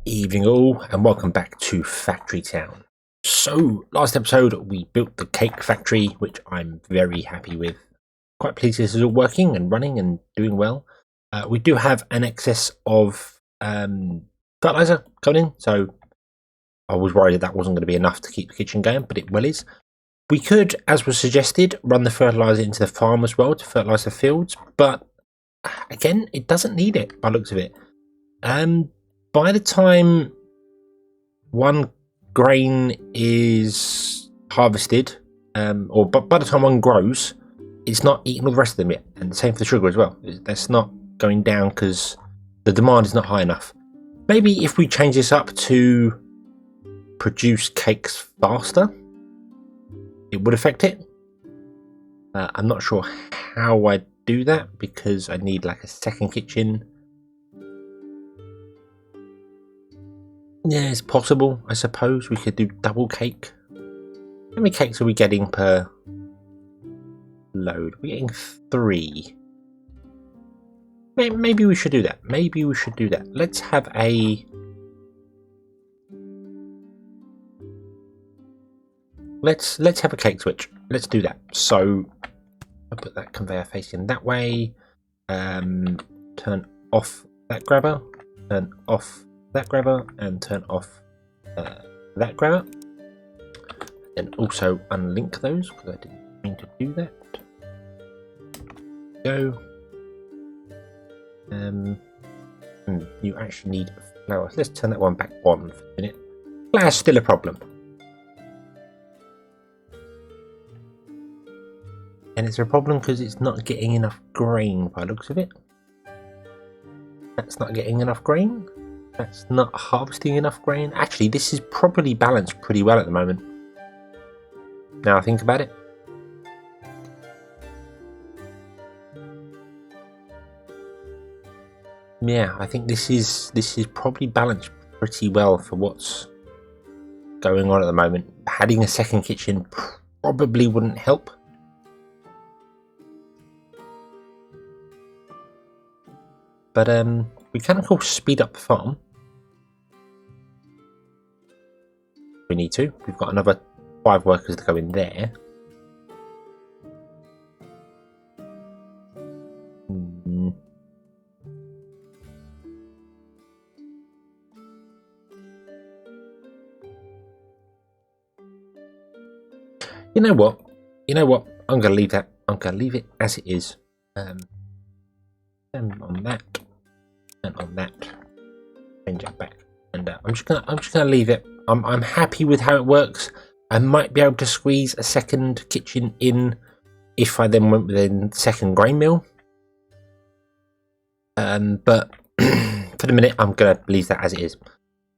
Evening all, and welcome back to Factory Town. So, last episode we built the cake factory, which I'm very happy with. Quite pleased this is all working and running and doing well. We do have an excess of fertilizer coming in, so I was worried that wasn't going to be enough to keep the kitchen going, but it well is. We could, as was suggested, run the fertilizer into the farm as well to fertilize the fields, but again, it doesn't need it by the looks of it. By the time one grain is harvested, or by the time one grows, it's not eating all the rest of them yet. And the same for the sugar as well. That's not going down because the demand is not high enough. Maybe if we change this up to produce cakes faster, it would affect it. I'm not sure how I do that because I need like a second kitchen. Yeah, it's possible. I suppose we could do double cake. How many cakes are we getting per load? We're getting 3. Maybe we should do that. Maybe we should do that. Let's have a... Let's have a cake switch. Let's do that. So I'll put that conveyor facing that way. Turn off that grabber. Turn off that grabber and turn off that grabber, and also unlink those because I didn't mean to do that. Go. You actually need flour. Let's turn that one back on for a minute. Flour's still a problem, and it's a problem because it's not getting enough grain by the looks of it. That's not getting enough grain. That's not harvesting enough grain. Actually, this is probably balanced pretty well at the moment. Now I think about it. Yeah, I think this is probably balanced pretty well for what's going on at the moment. Adding a second kitchen probably wouldn't help. But we can of course speed up the farm. We need to. We've got another 5 workers to go in there. You know what? I'm gonna leave that. I'm gonna leave it as it is. And on that, and on that, change it back. And I'm just gonna leave it. I'm happy with how it works. I might be able to squeeze a second kitchen in if I then went with a second grain mill. But for the minute, I'm gonna leave that as it is.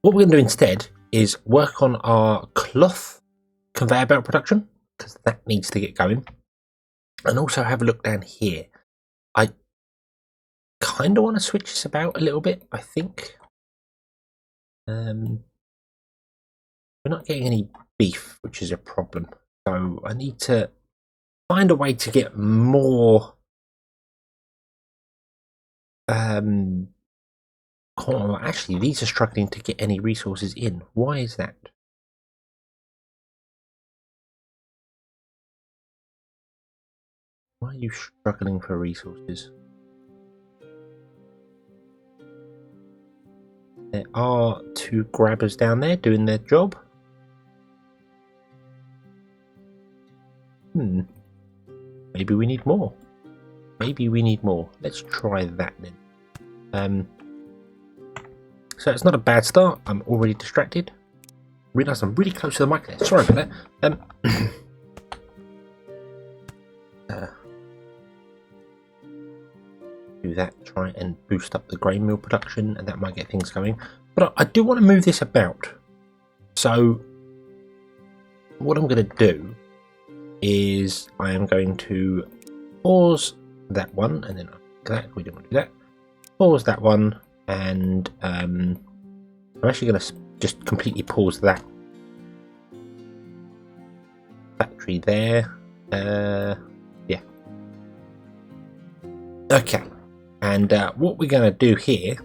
What we're gonna do instead is work on our cloth conveyor belt production because that needs to get going, and also have a look down here. I kind of want to switch this about a little bit. I think. We're not getting any beef, which is a problem. So I need to find a way to get more actually, these are struggling to get any resources in. Why is that? Why are you struggling for resources? There are 2 grabbers down there doing their job. Maybe we need more. Let's try that then. So it's not a bad start. I'm already distracted. Realised I'm really close to the mic there. Sorry about that. Do that. Try and boost up the grain mill production, and that might get things going. But I do want to move this about. So what I'm going to do is I am going to pause that one, and then we don't want to do that. Pause that one, and I'm actually going to just completely pause that factory there. Yeah. Okay. And what we're going to do here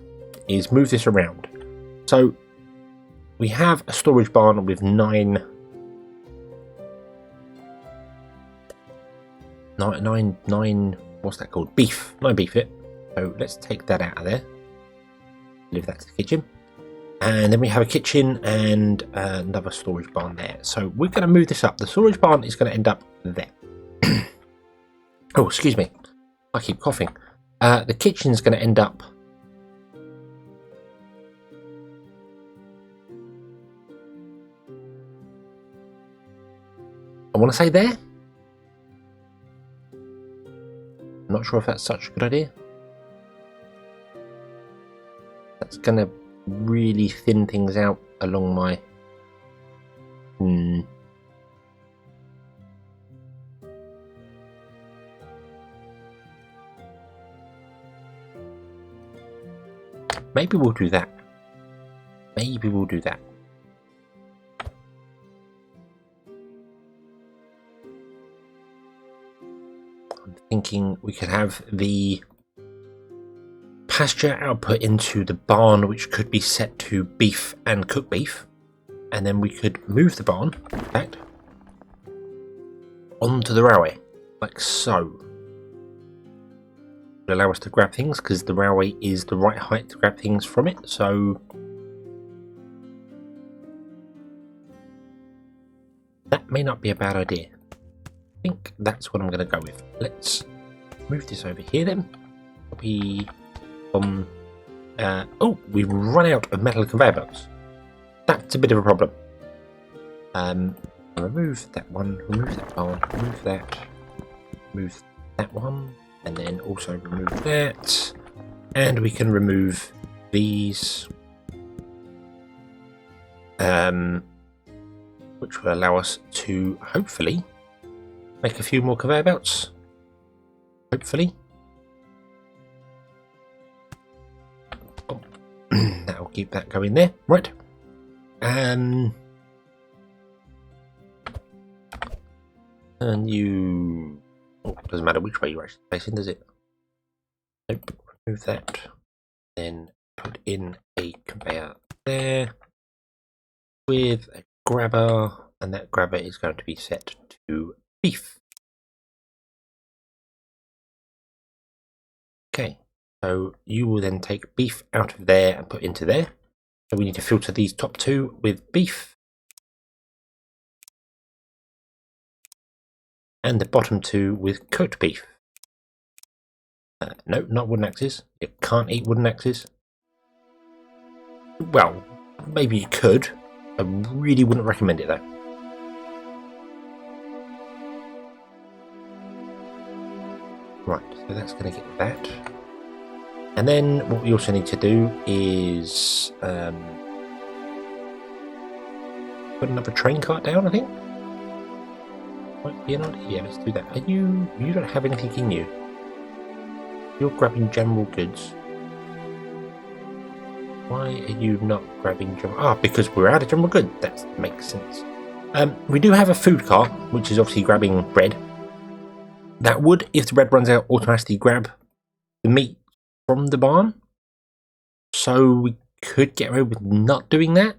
is move this around. So we have a storage barn with nine, what's that called? Beef. 9 beef it. So let's take that out of there. Leave that to the kitchen. And then we have a kitchen and another storage barn there. So we're going to move this up. The storage barn is going to end up there. Oh, excuse me. I keep coughing. The kitchen's going to end up... I want to say there. I'm not sure if that's such a good idea. That's going to really thin things out along my... Maybe we'll do that. Maybe we'll do that. I'm thinking we could have the pasture output into the barn, which could be set to beef and cooked beef, and then we could move the barn, in fact, onto the railway, like so. It'll allow us to grab things because the railway is the right height to grab things from it, so that may not be a bad idea. I think that's what I'm going to go with. Let's move this over here then. We oh, we've run out of metal conveyor belts. That's a bit of a problem. Remove that one, remove that one, remove that one, and then also remove that. And we can remove these, which will allow us to hopefully make a few more conveyor belts. Hopefully. That'll keep that going there, right? And you... Oh, doesn't matter which way you're actually facing, does it? Nope, remove that. Then put in a conveyor there with a grabber, and that grabber is going to be set to beef. Okay. So you will then take beef out of there and put into there. So we need to filter these top two with beef. And the bottom two with cooked beef. No, not wooden axes. You can't eat wooden axes. Well, maybe you could. I really wouldn't recommend it though. Right, so that's going to get that. And then what we also need to do is put another train cart down, I think. Might be an idea. Yeah, let's do that. Are you don't have anything in you. You're grabbing general goods. Why are you not grabbing general? Ah, because we're out of general goods. That makes sense. We do have a food cart, which is obviously grabbing bread. That would, if the bread runs out, automatically grab the meat from the barn, so we could get away with not doing that,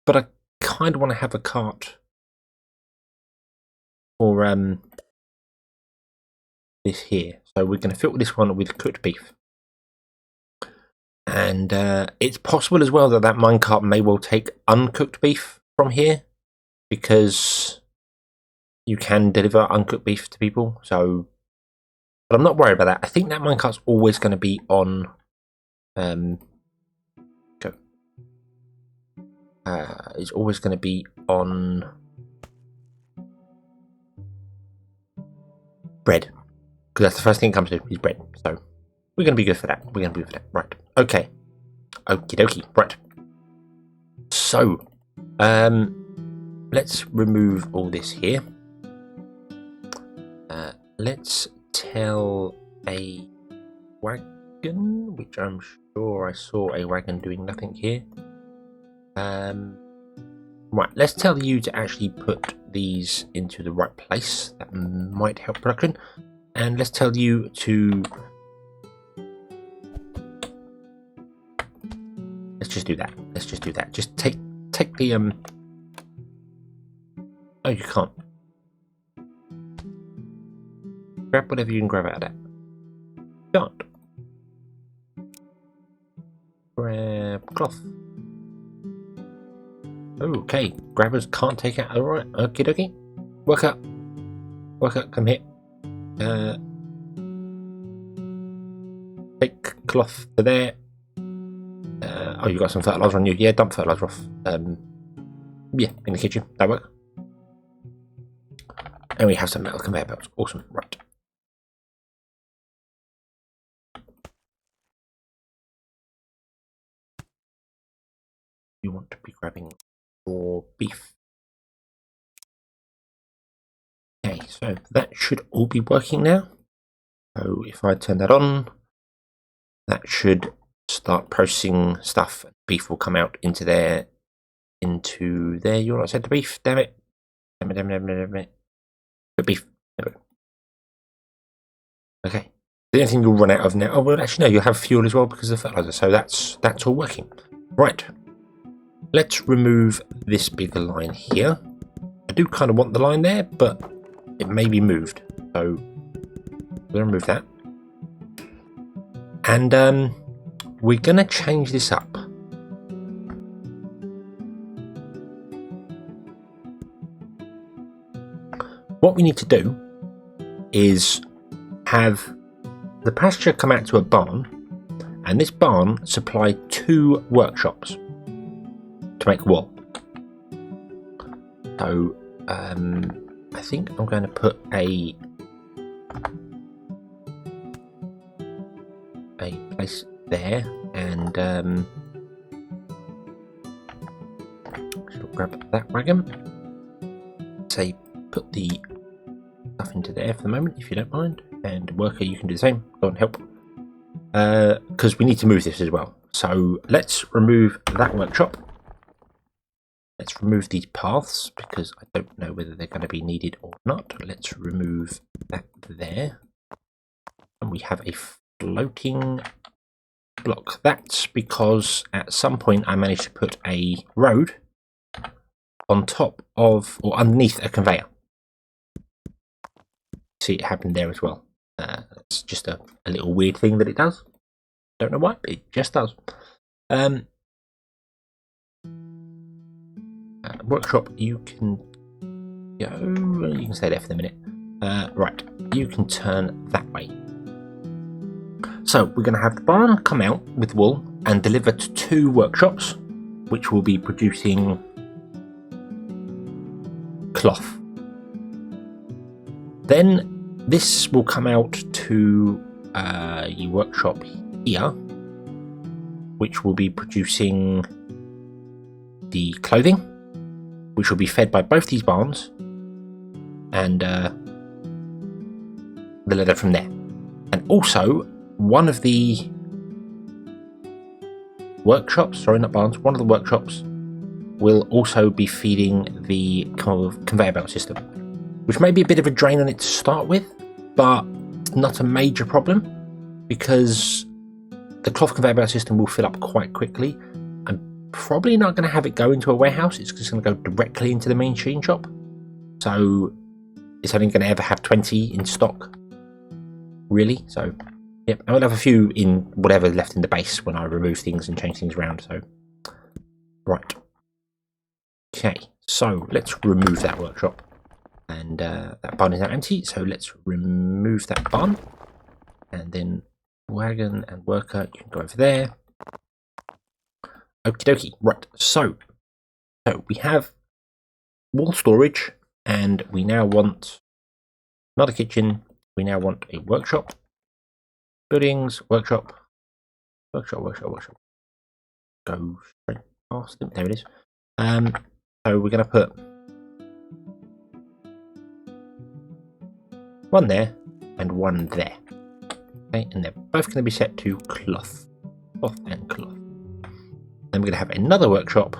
but I kind of want to have a cart for this here. So we're going to fill this one with cooked beef, and it's possible as well that that minecart may well take uncooked beef from here, because you can deliver uncooked beef to people. So, but I'm not worried about that. I think that minecart's always going to be on. It's always going to be on bread, because that's the first thing it comes to is bread. So we're going to be good for that. We're going to be good for that. Right. Okay. Okie dokie. Right. So, let's remove all this here. Let's tell a wagon, which I'm sure I saw a wagon doing nothing here. Right, let's tell you to actually put these into the right place. That might help production. And let's tell you to... Let's just do that. Let's just do that. Just take take the Oh, you can't. Grab whatever you can grab out of that. Can't. Grab cloth. Okay, grabbers can't take out. Alright, okie dokie. Work up. Work up, come here. Take cloth to there. Oh, you got some fertilizer on you. Yeah, dump fertilizer off. Yeah, in the kitchen. That work. And we have some metal conveyor belts. Awesome. Right. You want to be grabbing your beef. Okay, so that should all be working now. So if I turn that on, that should start processing stuff. Beef will come out into there. You're not said to beef. Damn it. Damn it. Good beef. Okay. The only thing you'll run out of now. Oh well, actually no, you'll have fuel as well because of the fertilizer. So that's all working. Right. Let's remove this bigger line here. I do kind of want the line there, but it may be moved. So we'll remove that. And we're going to change this up. What we need to do is have the pasture come out to a barn, and this barn supply 2 workshops to make wool. So I think I'm going to put a place there, and grab that wagon. Say put the stuff into there for the moment, if you don't mind, and worker, you can do the same. Go and help, because we need to move this as well. So let's remove that workshop. Let's remove these paths because I don't know whether they're going to be needed or not. Let's remove that there, and we have a floating block. That's because at some point I managed to put a road on top of or underneath a conveyor. See, it happened there as well. It's just a little weird thing that it does. Don't know why, but it just does. Workshop, you can go. You can stay there for the minute. Right, you can turn that way. So we're going to have the barn come out with wool and deliver to 2 workshops, which will be producing cloth. Then this will come out to your workshop here, which will be producing the clothing, which will be fed by both these barns, and the leather from there. And also, one of the workshops, sorry, not barns, one of the workshops will also be feeding the conveyor belt system, which may be a bit of a drain on it to start with, but not a major problem because the cloth conveyor belt system will fill up quite quickly. I'm probably not going to have it go into a warehouse. It's just going to go directly into the main machine shop. So it's only going to ever have 20 in stock, really. So yep, I will have a few in whatever left in the base when I remove things and change things around. So right, okay. So let's remove that workshop, and that barn is now empty. So let's remove that barn, and then wagon and worker, you can go over there. Okie dokie. Right, so we have wall storage, and we now want another kitchen. We now want a workshop. Buildings, workshop. Go straight past them. There it is. So we're going to put one there and one there. Okay, and they're both going to be set to cloth. Cloth and cloth. Then we're going to have another workshop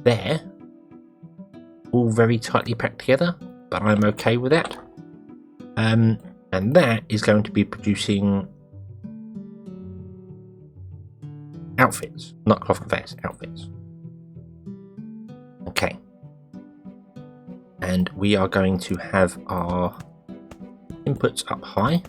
there. All very tightly packed together, but I'm okay with that. And that is going to be producing outfits, not cloth conveyors, outfits. Okay. And we are going to have our inputs up high.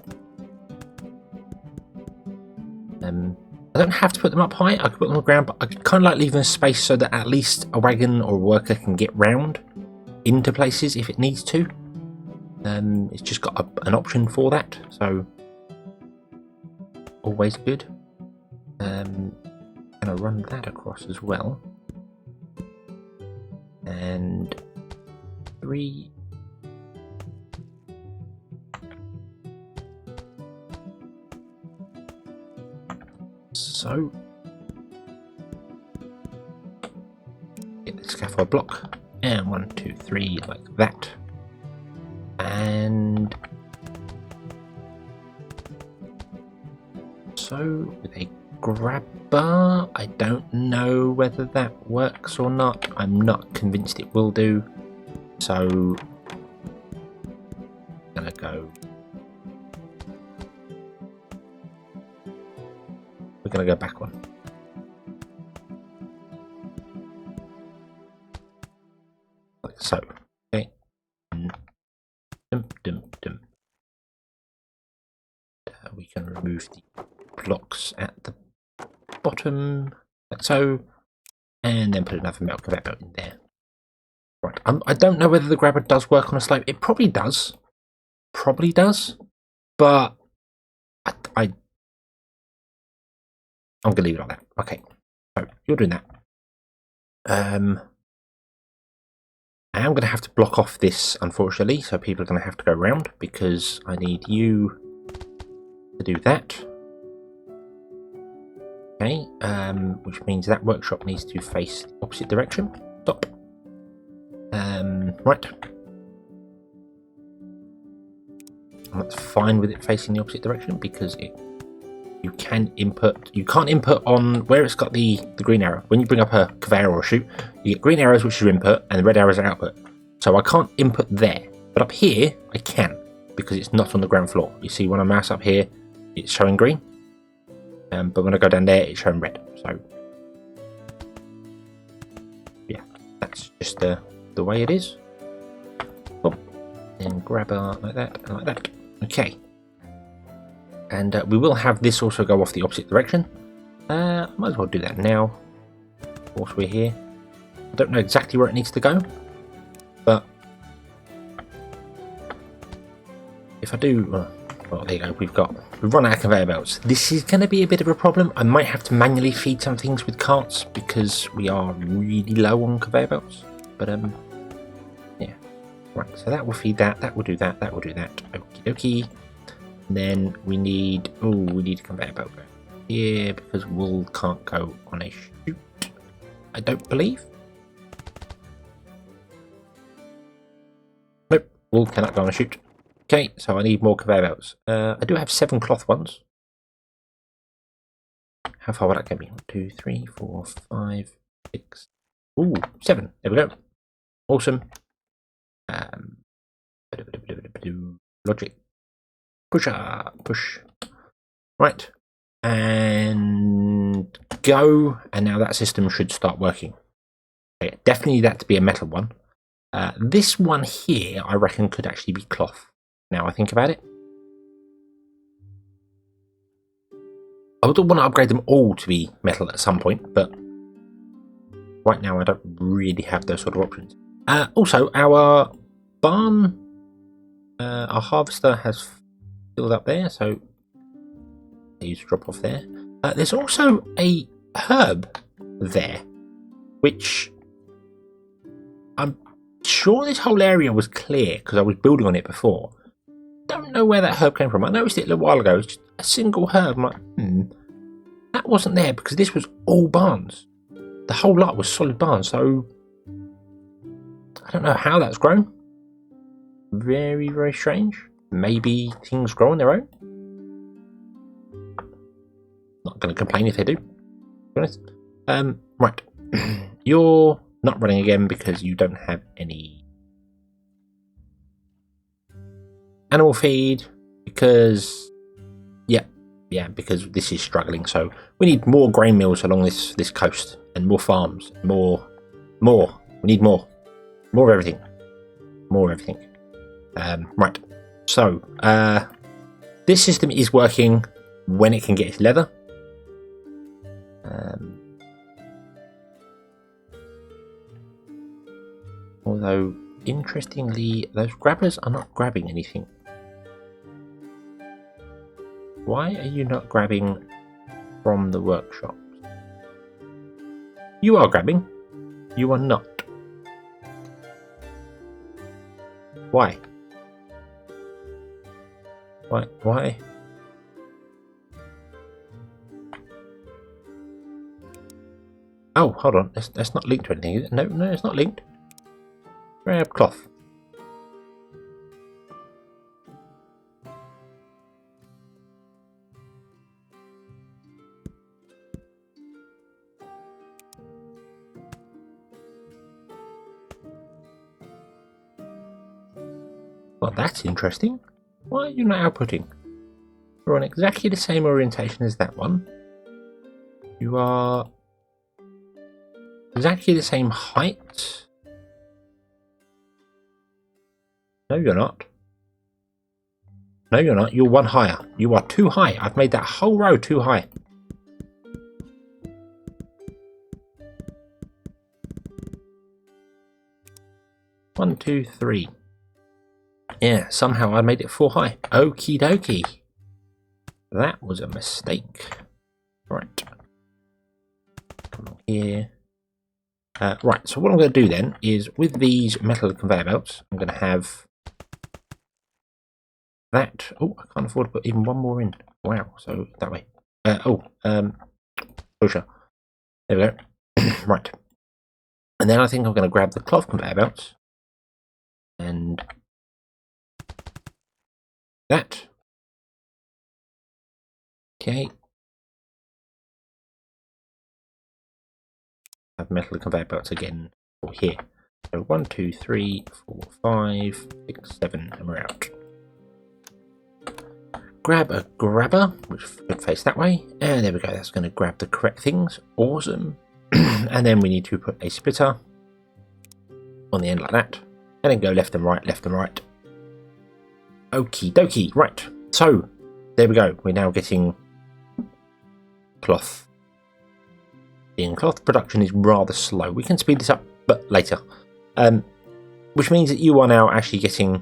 I don't have to put them up high, I can put them on the ground, but I kind of like leaving a space so that at least a wagon or a worker can get round into places if it needs to. It's just got an option for that, so always good. Going to run that across as well. And 3. So get the scaffold block, and 1, 2, 3 like that, and so with a grabber, I don't know whether that works or not. I'm not convinced it will do, so I'm gonna go. We're going to go back one. Like so. Okay. We can remove the blocks at the bottom, like so, and then put another metal conveyor belt in there. Right. I don't know whether the grabber does work on a slope. It probably does. Probably does. But I'm going to leave it like that. Okay, so you're doing that. I am going to have to block off this, unfortunately, so people are going to have to go around because I need you to do that. Okay, which means that workshop needs to face the opposite direction. Stop. Right. And that's fine with it facing the opposite direction because you can't input on where it's got the green arrow. When you bring up a conveyor or a chute, you get green arrows, which is your input, and the red arrows are output. So I can't input there, but up here I can because it's not on the ground floor. You see when I mouse up here, it's showing green, but when I go down there, it's showing red. So yeah, that's just the way it is. Boom. And grab like that and like that. Okay. And we will have this also go off the opposite direction. Might as well do that now, whilst we're here. I don't know exactly where it needs to go, but if I do, well, there you go. We've run out of conveyor belts. This is going to be a bit of a problem. I might have to manually feed some things with carts because we are really low on conveyor belts. But yeah, right. So that will feed that. That will do that. That will do that. Okie dokie. And then we need a conveyor belt here because wool can't go on a chute, I don't believe. Nope, wool cannot go on a chute. Okay, so I need more conveyor belts. I do have 7 cloth ones. How far would that get me? 1, 2, 3, 4, 5, 6. 7. There we go. Awesome. Logic. Push. Right. And go. And now that system should start working. Okay, definitely need that to be a metal one. This one here, I reckon, could actually be cloth. Now I think about it. I would want to upgrade them all to be metal at some point, but right now I don't really have those sort of options. Also, our barn, our harvester has filled up there, so these drop off there. There's also a herb there, which I'm sure this whole area was clear because I was building on it before. Don't know where that herb came from. I noticed it a little while ago. It's just a single herb. I'm like, that wasn't there because this was all barns. The whole lot was solid barns, so I don't know how that's grown. Very, very strange. Maybe things grow on their own. Not going to complain if they do, to be honest. Right. You're not running again because you don't have any animal feed because, yeah, yeah, because this is struggling. So we need more grain mills along this coast, and more farms, more. We need more of everything, right. So this system is working when it can get its leather. Although interestingly, those grabbers are not grabbing anything. Why are you not grabbing from the workshop? You are grabbing. You are not. Why? Why? Oh, hold on. That's not linked to anything, is it? No, it's not linked. Grab cloth. Well, that's interesting. Why are you not outputting? You're on exactly the same orientation as that one. You are exactly the same height. No, you're not. No, you're not. You're one higher. You are too high. I've made that whole row too high. One, two, three. Yeah, somehow I made it 4 high. Okie dokie. That was a mistake. Right. Come on here. Right, so what I'm going to do then is with these metal conveyor belts, I'm going to have that. Oh, I can't afford to put even one more in. Wow, so that way. Pusher. There we go. Right. And then I think I'm going to grab the cloth conveyor belts and that. Okay. Have metal conveyor belts again for here. So 1, 2, 3, 4, 5, 6, 7, and we're out. Grab a grabber, which should face that way, and there we go. That's going to grab the correct things. Awesome. And then we need to put a splitter on the end like that, and then go left and right, left and right. Okie dokie. Right. So there we go. We're now getting cloth. In cloth production is rather slow. We can speed this up, but later. Which means that you are now actually getting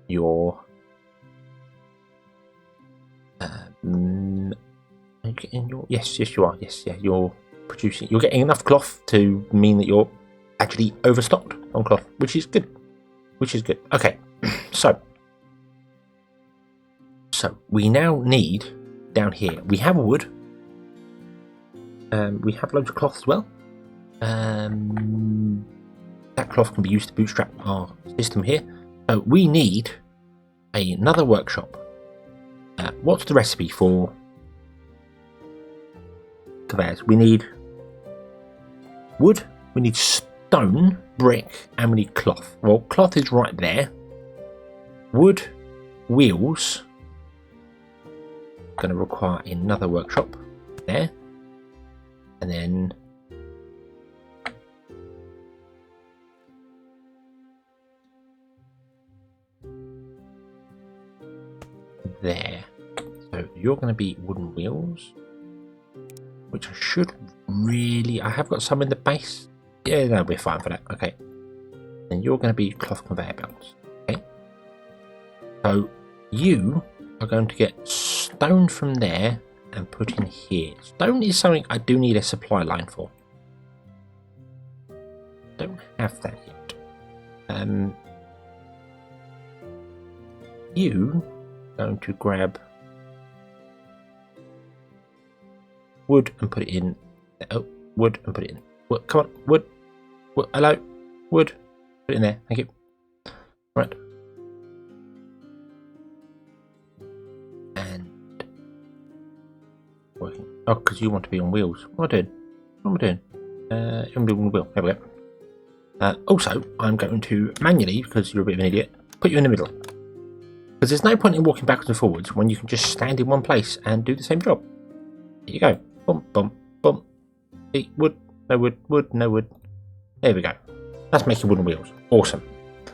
your yes you are. Yes, yeah, you're getting enough cloth to mean that you're actually overstocked on cloth, which is good. Okay. So we now need down here, we have wood. We have loads of cloth as well. That cloth can be used to bootstrap our system here. So we need another workshop. What's the recipe for conveyors? We need wood, we need stone, brick, and we need cloth. Well, cloth is right there. Wood, wheels. Going to require another workshop there. And then there. So you're going to be wooden wheels, which I should really. I have got some in the base. Yeah, no, we're fine for that. Okay. And you're going to be cloth conveyor belts. Okay. So you are going to get stone from there and put in here. Stone is something I do need a supply line for. Don't have that yet. You going to grab wood and put it in. Oh, wood and put it in. Wood, come on, wood. Hello, wood. Put it in there. Thank you. Right. Working. Oh, because you want to be on wheels. What am I doing? You want to be on wheel. There we go. Also, I'm going to manually, because you're a bit of an idiot, put you in the middle. Because there's no point in walking backwards and forwards when you can just stand in one place and do the same job. There you go. Bump, bump, bump. Wood, no wood, wood, no wood. There we go. That's making wooden wheels. Awesome.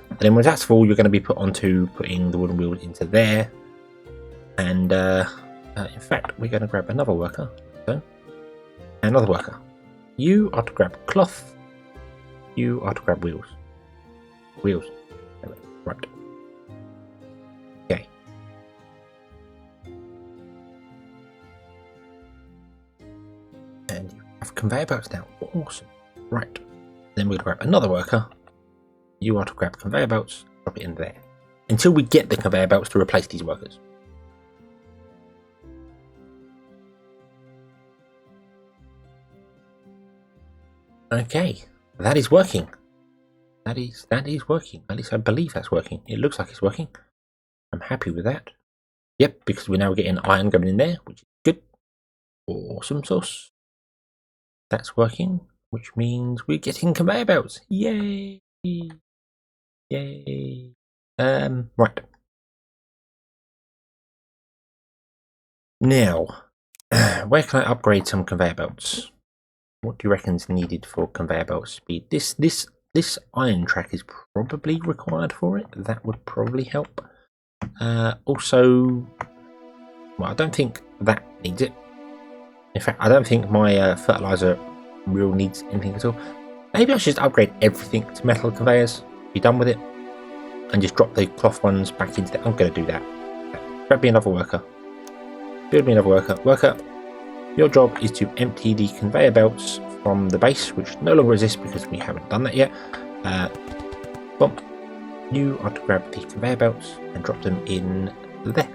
And then when that's full, you're going to be put onto putting the wooden wheels into there. And in fact, we're going to grab another worker. So, another worker. You are to grab cloth. You are to grab wheels. Wheels. Right. Okay. And you have conveyor belts now. Awesome. Right. Then we're going to grab another worker. You are to grab conveyor belts, drop it in there. Until we get the conveyor belts to replace these workers. Okay, that is working. That is working. At least I believe that's working. It looks like it's working. I'm happy with that. Yep, because we're now getting iron going in there, which is good. Awesome sauce. That's working, which means we're getting conveyor belts. Yay! Yay! Right. Now, where can I upgrade some conveyor belts? What do you reckon is needed for conveyor belt speed? This iron track is probably required for it. That would probably help. Also, well, I don't think that needs it. In fact, I don't think my fertilizer reel needs anything at all. Maybe I should just upgrade everything to metal conveyors. Be done with it, and just drop the cloth ones back into there. I'm going to do that. Grab me another worker. Build me another worker. Worker. Your job is to empty the conveyor belts from the base, which no longer exists because we haven't done that yet. Bump. You are to grab the conveyor belts and drop them in there.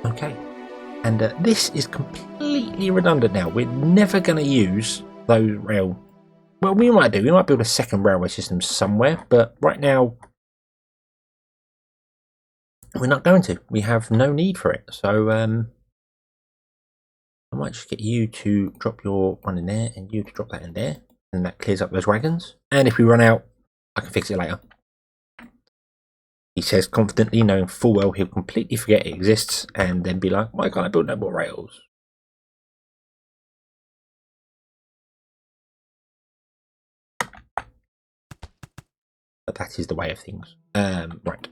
Okay. And this is completely redundant now. We're never going to use those rail. Well, we might do. We might build a second railway system somewhere, but right now we're not going to. We have no need for it. So I might just get you to drop your one in there and you to drop that in there. And that clears up those wagons. And if we run out, I can fix it later. He says confidently, knowing full well he'll completely forget it exists and then be like, why can't I build no more rails? But that is the way of things. Right.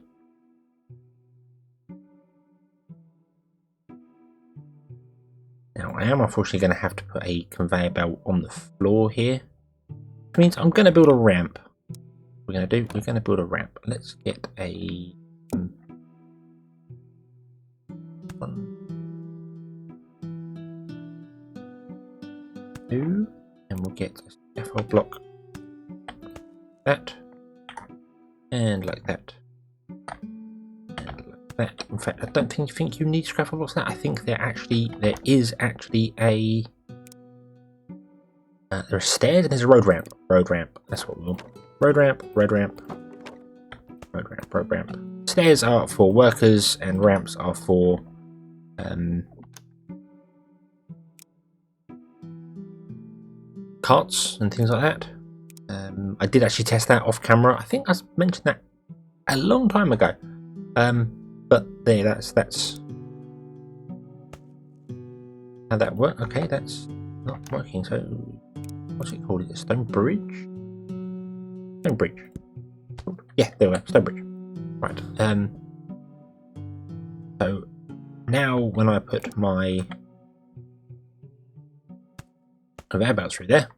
Now, I am unfortunately going to have to put a conveyor belt on the floor here. Which means I'm going to build a ramp. We're going to build a ramp. Let's get a 1, 2, and we'll get a scaffold block. That. And like that. That. In fact, I don't think you need scaffold blocks. That I think there is actually a there are stairs and there's a road ramp. Road ramp. That's what we want. Road ramp. Road ramp. Road ramp. Road ramp. Stairs are for workers and ramps are for carts and things like that. I did actually test that off camera. I think I mentioned that a long time ago. But there, that's how that works. Okay, that's not working. So, what's it called? Is it Stone Bridge? Stone Bridge. Yeah, there we go. Stone Bridge. Right. So now when I put my conveyor belts through there,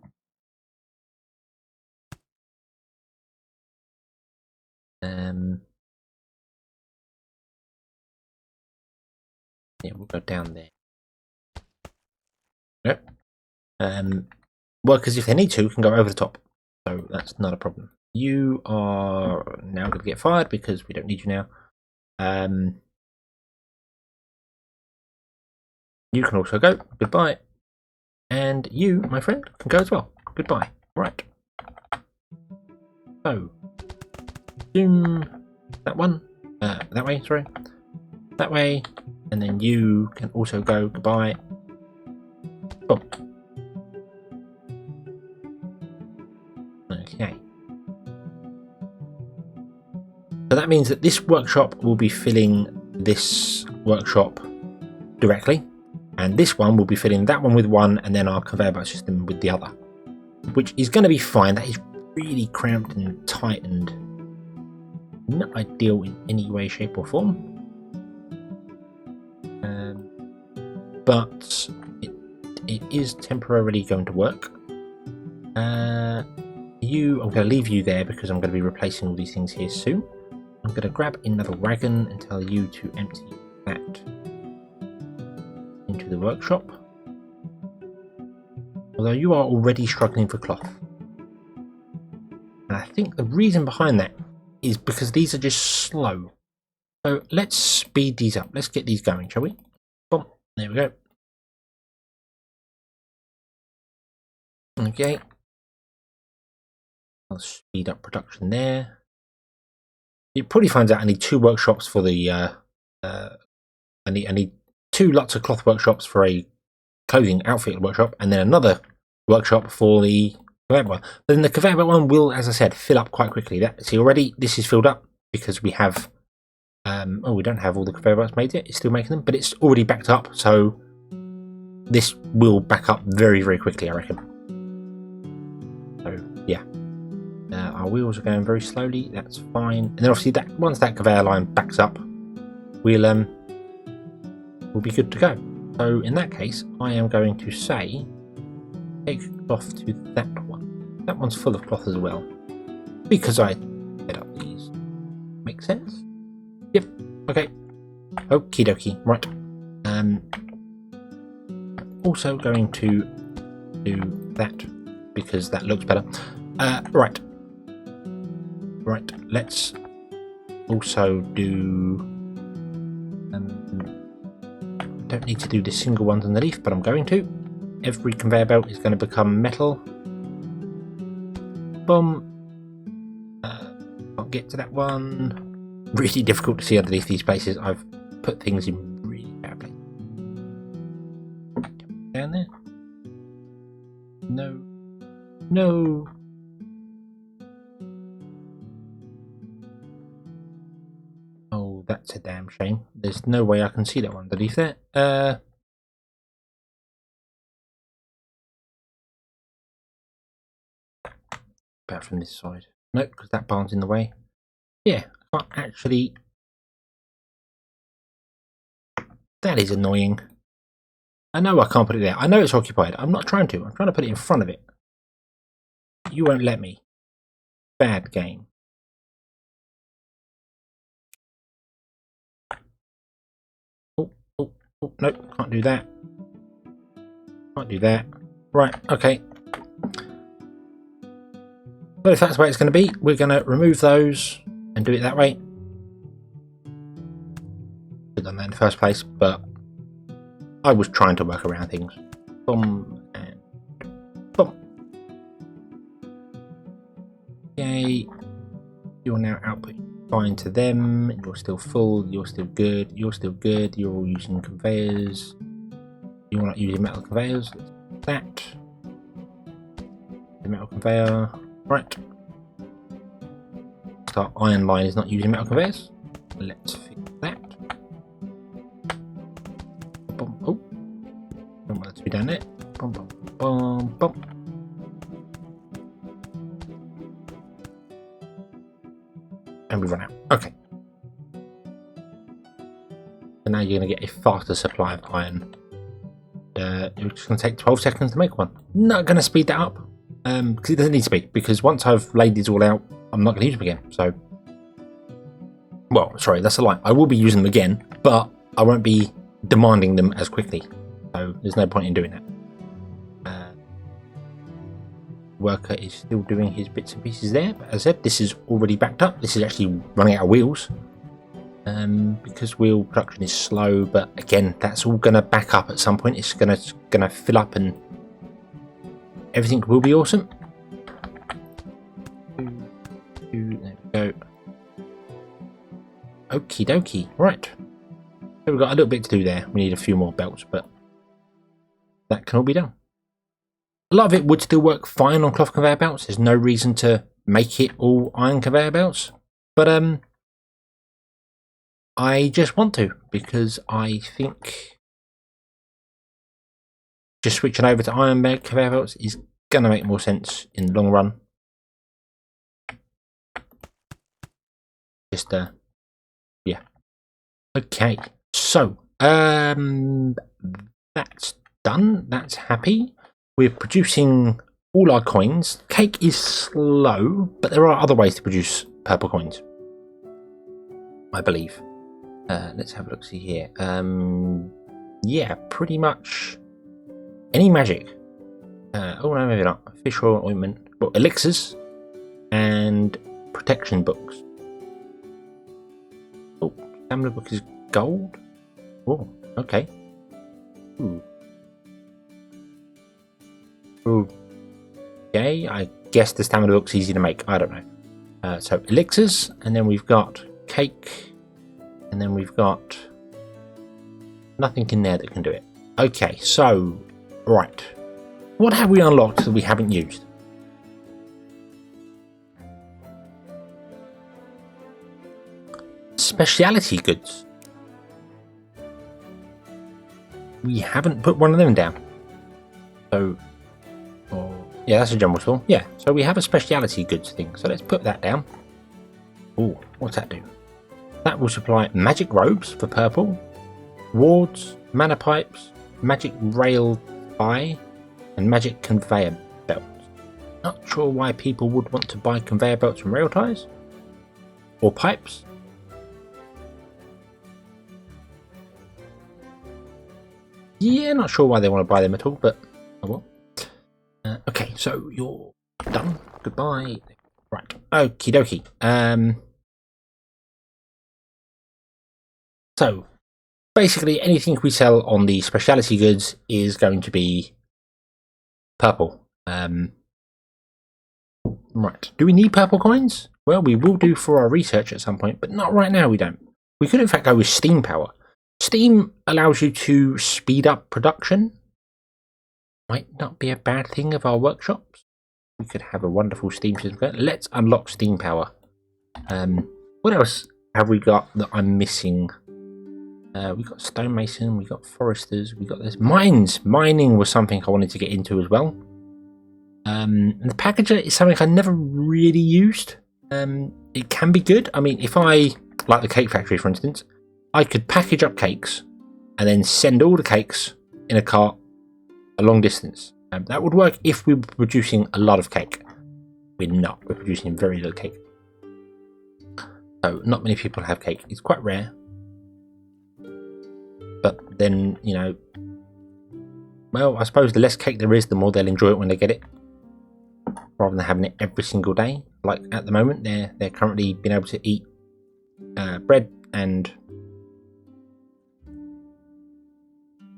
yeah, we'll go down there. Yep. Workers, if they need to, can go over the top. So that's not a problem. You are now going to get fired because we don't need you now. You can also go. Goodbye. And you, my friend, can go as well. Goodbye. Right. So, zoom that one. That way, sorry. That way. And then you can also go. Goodbye. Boom. Okay. that means that this workshop will be filling this workshop directly, and this one will be filling that one with one, and then our conveyor belt system with the other, which is going to be fine. That is really cramped and tight and not ideal in any way, shape or form. But it is temporarily going to work. I'm going to leave you there because I'm going to be replacing all these things here soon. I'm going to grab another wagon and tell you to empty that into the workshop. Although you are already struggling for cloth. And I think the reason behind that is because these are just slow. So let's speed these up. Let's get these going, shall we? Boom. There we go. Okay. I'll speed up production there. It probably finds out I need 2 workshops for the I need 2 lots of cloth workshops for a clothing outfit workshop, and then another workshop for the conveyor belt. But then the conveyor belt one will, as I said, fill up quite quickly. See, already this is filled up because we have we don't have all the conveyor belts made yet. It's still making them, but it's already backed up, so this will back up very, very quickly, I reckon. So yeah, our wheels are going very slowly. That's fine. And then obviously that once that conveyor line backs up, we'll be good to go. So in that case, I am going to say take cloth to that one. That one's full of cloth as well, because I set up these. Make sense? Yep. Okay. Okie dokie. Right. Also going to do that because that looks better. Right. Right. Let's also do. Don't need to do the single ones underneath, but I'm going to. Every conveyor belt is going to become metal. Boom. Can't get to that one. Really difficult to see underneath these places. I've put things in really bad places. Down there. No. No. Oh, that's a damn shame. There's no way I can see that one underneath there. About from this side. Nope, because that barn's in the way. Yeah, I can't actually. That is annoying. I know I can't put it there. I know it's occupied. I'm not trying to. I'm trying to put it in front of it. You won't let me. Bad game. Oh, nope, can't do that. Can't do that. Right, okay. But if that's the way it's going to be, we're going to remove those and do it that way. Should have done that in the first place, but I was trying to work around things. Boom and boom. Okay, you're now outputting fine to them. You're still full. You're still good. You're still good. You're all using conveyors. You're not using metal conveyors. That the metal conveyor. Right. So our iron line is not using metal conveyors. Let's fix that. Boom. Oh, don't want it to be down there. Boom, boom, boom, boom. And we run out. Okay. So now you're going to get a faster supply of iron. It's going to take 12 seconds to make one. Not going to speed that up. Because it doesn't need to be, because once I've laid these all out, I'm not going to use them again. So, well, sorry, that's a lie. I will be using them again, but I won't be demanding them as quickly. So there's no point in doing that. Worker is still doing his bits and pieces there, but as I said, this is already backed up. This is actually running out of wheels. Because wheel production is slow, but again, that's all going to back up at some point. It's going to fill up and everything will be awesome. There we go. Okie dokie. Right. So we've got a little bit to do there. We need a few more belts, but that can all be done. A lot of it would still work fine on cloth conveyor belts. There's no reason to make it all iron conveyor belts. But I just want to, because I think just switching over to iron bag conveyor belts is going to make more sense in the long run. Just yeah. Okay, so that's done. That's happy. We're producing all our coins. Cake is slow, but there are other ways to produce purple coins, I believe. Let's have a look. See here. Yeah, pretty much any magic. Oh no, maybe not. Fish oil, ointment, well, elixirs, and protection books. Oh, stamina book is gold. Oh, okay. Ooh. Ooh. Okay, I guess the stamina book's easy to make. I don't know. So elixirs, and then we've got cake, and then we've got nothing in there that can do it. Okay, so right, what have we unlocked that we haven't used? Speciality goods. We haven't put one of them down. So, yeah, that's a general store. Yeah, so we have a speciality goods thing. So let's put that down. Oh, what's that do? That will supply magic robes for purple, wards, mana pipes, magic rail tie, and magic conveyor belts. Not sure why people would want to buy conveyor belts and rail ties or pipes. Yeah, not sure why they want to buy them at all, but oh well. Okay, so you're done. Goodbye. Right. Okie dokie. So basically, anything we sell on the specialty goods is going to be purple. Right. Do we need purple coins? Well, we will do for our research at some point, but not right now. We don't. We could in fact go with steam power. Steam allows you to speed up production. Might not be a bad thing of our workshops. We could have a wonderful steam system. Let's unlock steam power. What else have we got that I'm missing? We got stonemason, we got foresters, we got this mines. Mining was something I wanted to get into as well. And the packager is something I never really used. It can be good. I mean, if I like the cake factory, for instance, I could package up cakes and then send all the cakes in a cart a long distance. That would work if we were producing a lot of cake. We're not. We're producing very little cake. So not many people have cake. It's quite rare. But then, you know, well, I suppose the less cake there is, the more they'll enjoy it when they get it. Rather than having it every single day. Like at the moment, they're currently being able to eat bread and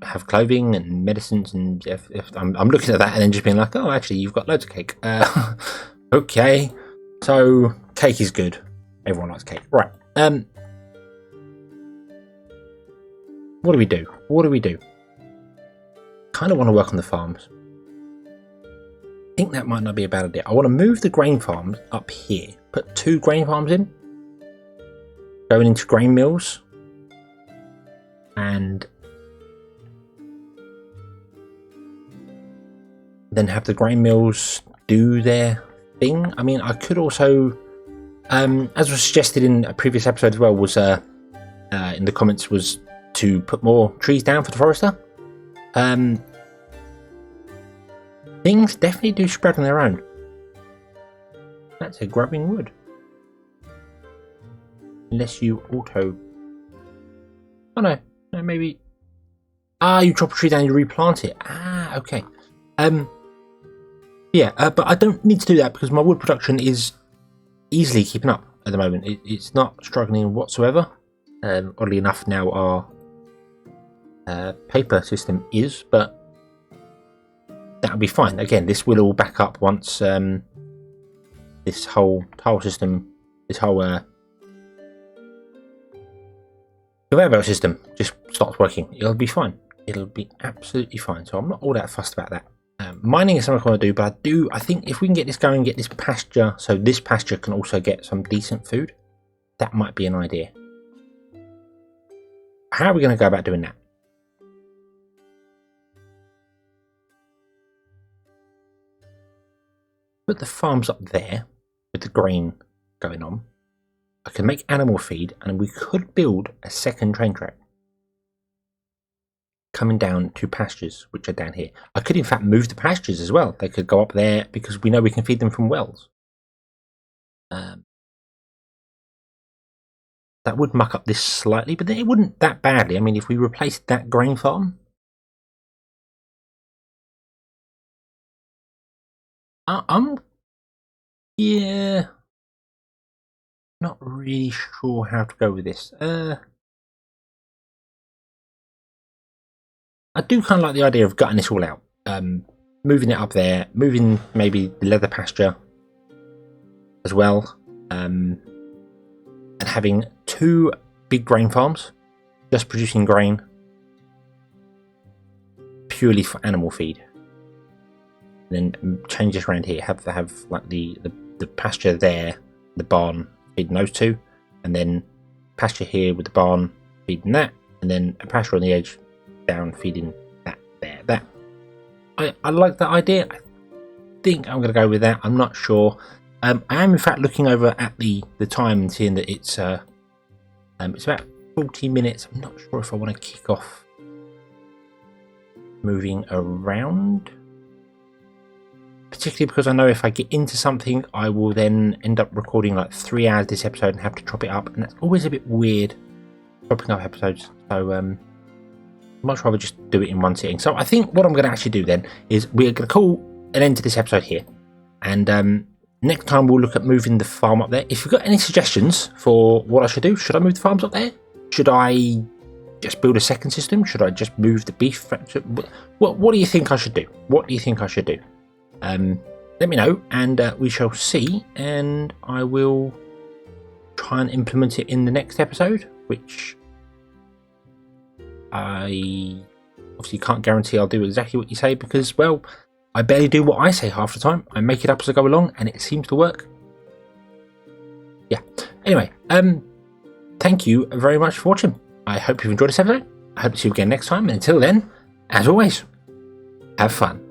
have clothing and medicines, and if I'm looking at that and then just being like, oh, actually, you've got loads of cake. Okay, so cake is good. Everyone likes cake, right? What do we do? What do we do? Kind of want to work on the farms. I think that might not be a bad idea. I want to move the grain farms up here. Put 2 grain farms in, going into grain mills, and then have the grain mills do their thing. I mean, I could also, as was suggested in a previous episode as well, was in the comments, was to put more trees down for the forester. Things definitely do spread on their own. That's a growing wood. Unless you auto... Oh no, no, maybe... Ah, you chop a tree down and you replant it. Ah, okay. Yeah, but I don't need to do that because my wood production is easily keeping up at the moment. It's not struggling whatsoever. Oddly enough, now our paper system is, but that'll be fine. Again, this will all back up once this whole tile system, this whole conveyor belt system just starts working. It'll be fine. It'll be absolutely fine. So I'm not all that fussed about that. Mining is something I want to do, but I think if we can get this going, get this pasture, so this pasture can also get some decent food, that might be an idea. how are we going to go about doing that? Put the farms up there with the grain going on. I can make animal feed, and we could build a second train track coming down to pastures, which are down here. I could in fact move the pastures as well. They could go up there because we know we can feed them from wells. That would muck up this slightly, but it wouldn't that badly. I mean, if we replaced that grain farm, yeah, not really sure how to go with this. I do kind of like the idea of gutting this all out, moving it up there, moving maybe the leather pasture as well, and having 2 big grain farms just producing grain purely for animal feed. And then change this around here. Have like the pasture there, the barn feeding those 2, and then pasture here with the barn feeding that, and then a pasture on the edge down feeding that there. That I like that idea. I think I'm going to go with that. I'm not sure. I am in fact looking over at the time and seeing that it's about 40 minutes. I'm not sure if I want to kick off moving around, particularly because I know if I get into something, I will then end up recording like 3 hours this episode and have to chop it up, and that's always a bit weird, chopping up episodes. So I'd much rather just do it in one sitting. So I think what I'm going to actually do then is we're going to call an end to this episode here, and next time we'll look at moving the farm up there. If you've got any suggestions for what I should do, should I move the farms up there? Should I just build a second system? Should I just move the beef factory? What do you think I should do? What do you think I should do? Let me know, and we shall see, and I will try and implement it in the next episode, which I obviously can't guarantee I'll do exactly what you say, because, well, I barely do what I say half the time. I make it up as I go along, and it seems to work. Yeah. Anyway, thank you very much for watching. I hope you've enjoyed this episode. I hope to see you again next time, and until then, as always, have fun.